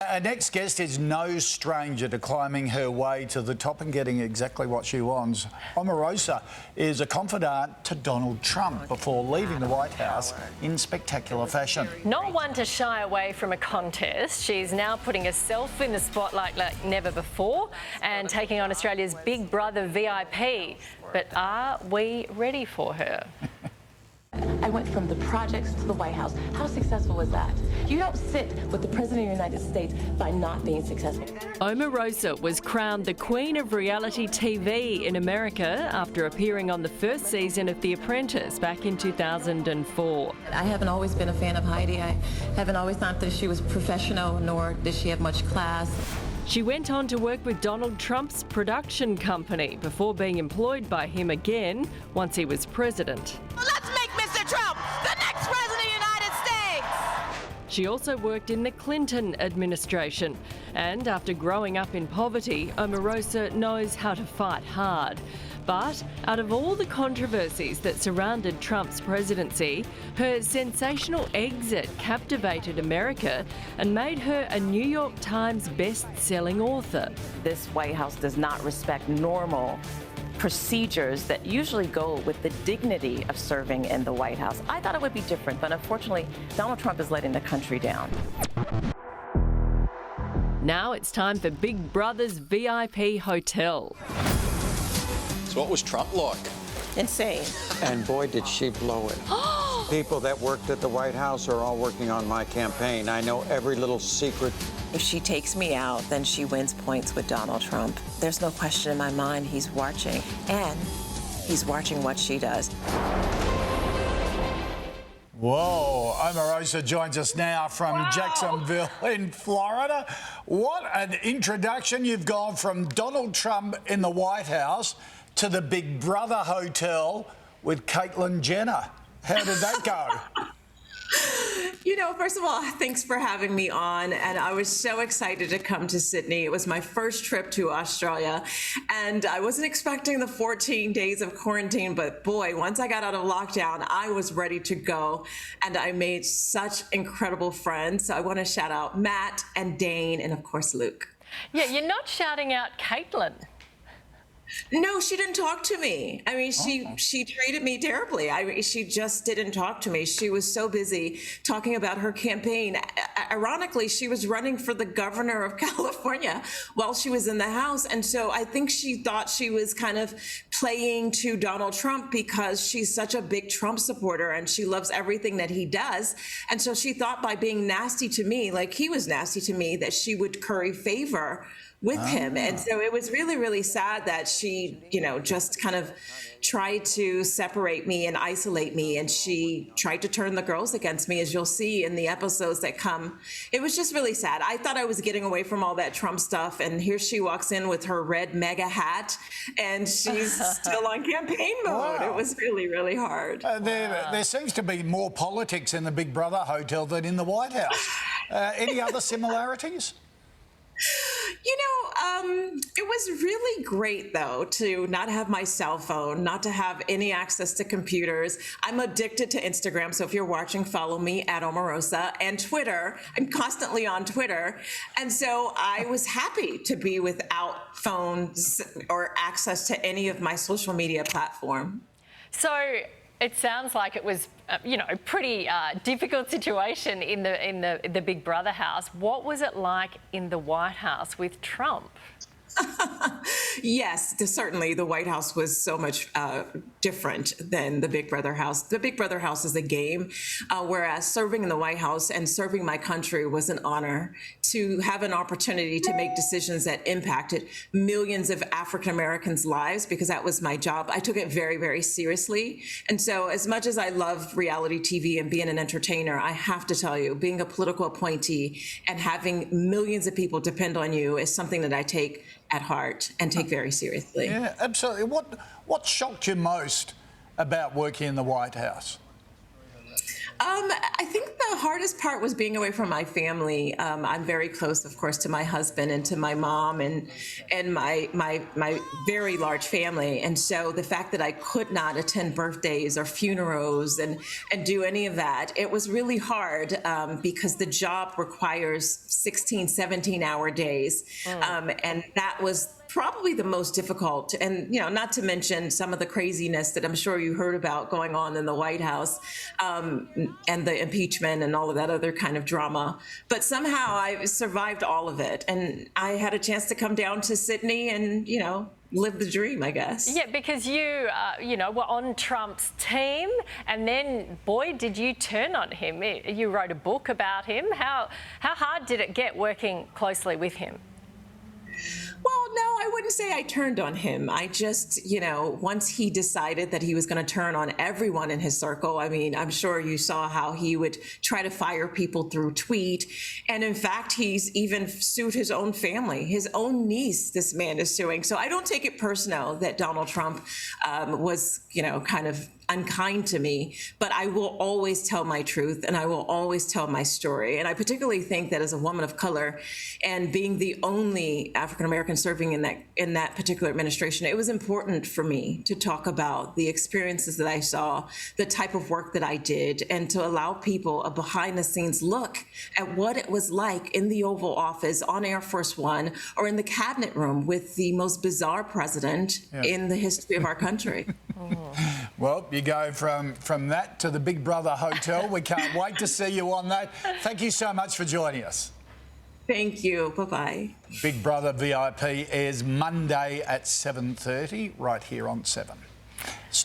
Our next guest is no stranger to climbing her way to the top and getting exactly what she wants. Omarosa is a confidant to Donald Trump before leaving the White House in spectacular fashion. Not one to shy away from a contest, she's now putting herself in the spotlight like never before and taking on Australia's Big Brother VIP. But are we ready for her? I went from the projects to the White House. How successful was that? You don't sit with the President of the United States by not being successful. Omarosa was crowned the Queen of Reality TV in America after appearing on the first season of The Apprentice back in 2004. I haven't always been a fan of Heidi. I haven't always thought that she was professional, nor did she have much class. She went on to work with Donald Trump's production company before being employed by him again once he was president. Let's make Mr. Trump the next president of the United States! She also worked in the Clinton administration, and after growing up in poverty, Omarosa knows how to fight hard. But out of all the controversies that surrounded Trump's presidency, her sensational exit captivated America and made her a New York Times best-selling author. This White House does not respect normal procedures that usually go with the dignity of serving in the White House. I thought it would be different, but unfortunately, Donald Trump is letting the country down. Now it's time for Big Brother's VIP hotel. So what was Trump like? Insane. And boy, did she blow it. People that worked at the White House are all working on my campaign. I know every little secret. If she takes me out, then she wins points with Donald Trump. There's no question in my mind he's watching, and he's watching what she does. Whoa, Omarosa joins us now from Jacksonville in Florida. What an introduction. You've gone from Donald Trump in the White House to the Big Brother hotel with Caitlyn Jenner. How did that go? You know, first of all, thanks for having me on. And I was so excited to come to Sydney. It was my first trip to Australia. And I wasn't expecting the 14 days of quarantine. But boy, once I got out of lockdown, I was ready to go. And I made such incredible friends. So I want to shout out Matt and Dane and, of course, Luke. Yeah, you're not shouting out Caitlyn. No, she didn't talk to me. I mean, she treated me terribly. She just didn't talk to me. She was so busy talking about her campaign. Ironically, she was running for the governor of California while she was in the House. And so I think she thought she was kind of playing to Donald Trump because she's such a big Trump supporter and she loves everything that he does. And so she thought by being nasty to me, like he was nasty to me, that she would curry favor with him. And so it was really, really sad that she, you know, just kind of tried to separate me and isolate me. And she tried to turn the girls against me, as you'll see in the episodes that come. It was just really sad. I thought I was getting away from all that Trump stuff. And here she walks in with her red mega hat and she's still on campaign mode. Wow. It was really, really hard. There seems to be more politics in the Big Brother hotel than in the White House. Any other similarities? You know, it was really great, though, to not have my cell phone, not to have any access to computers. I'm addicted to Instagram, so if you're watching, follow me at Omarosa, and Twitter. I'm constantly on Twitter. And so I was happy to be without phones or access to any of my social media platform. So it sounds like it was, you know, a pretty difficult situation in the Big Brother house. What was it like in the White House with Trump? Yes, certainly the White House was so much different than the Big Brother house. The Big Brother house is a game, whereas serving in the White House and serving my country was an honor. To have an opportunity to make decisions that impacted millions of African Americans' lives, because that was my job. I took it very, very seriously. And so as much as I love reality TV and being an entertainer, I have to tell you, being a political appointee and having millions of people depend on you is something that I take at heart and take very seriously. Yeah, absolutely. What shocked you most about working in the White House? I think the hardest part was being away from my family. I'm very close, of course, to my husband and to my mom and my very large family. And so the fact that I could not attend birthdays or funerals and do any of that, it was really hard because the job requires 16, 17-hour days. And that was probably the most difficult, and not to mention some of the craziness that I'm sure you heard about going on in the White House, and the impeachment and all of that other kind of drama. But somehow I survived all of it, and I had a chance to come down to Sydney and live the dream, I guess. Yeah, because you were on Trump's team, and then boy, did you turn on him. You wrote a book about him. How hard did it get working closely with him? Well, no, I wouldn't say I turned on him. I just, once he decided that he was going to turn on everyone in his circle, I mean, I'm sure you saw how he would try to fire people through tweet. And in fact, he's even sued his own family. His own niece, this man is suing. So I don't take it personal that Donald Trump was, kind of unkind to me, but I will always tell my truth and I will always tell my story. And I particularly think that as a woman of color and being the only African-American serving in that particular administration, it was important for me to talk about the experiences that I saw, the type of work that I did, and to allow people a behind the scenes look at what it was like in the Oval Office, on Air Force One, or in the cabinet room with the most bizarre president in the history of our country. Well, you go from that to the Big Brother Hotel. We can't wait to see you on that. Thank you so much for joining us. Thank you. Bye-bye. Big Brother VIP airs Monday at 7:30 right here on 7.